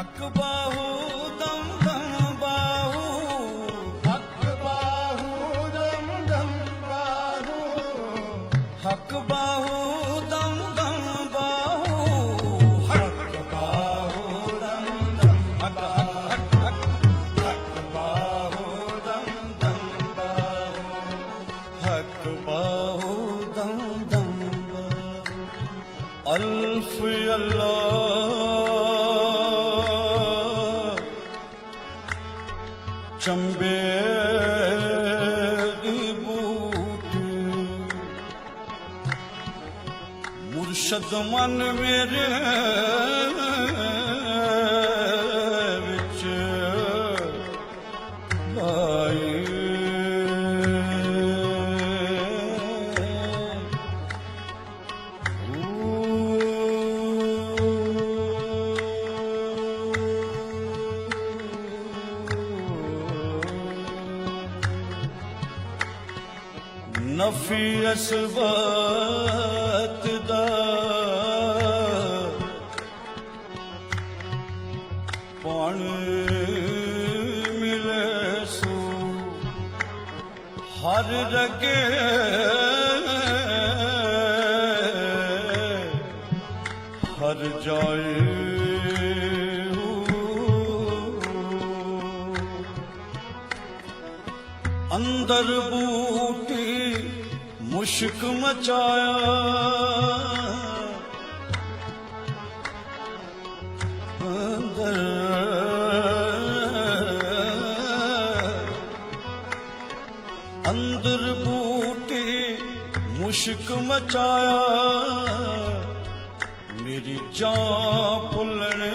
हक बाहू दम दम बाहू, हक बाहू दम दम बाहू, हक बाहू दम दम बाहू, हक बाहू दम दम बाहू, हक बाहू दम दम बाहू, हक बाहू दम दम बाहू। अल्फ अल्लाह चंबे दी बूटी, मुर्शद मन मेरे विच लाई। नफी असबत दा पानी मिले सो, हर रगे हर जाए अंदर बूटी मुश्क मचाया, अंदर अंदर बूटी मुश्क मचाया, मेरी जान भुलने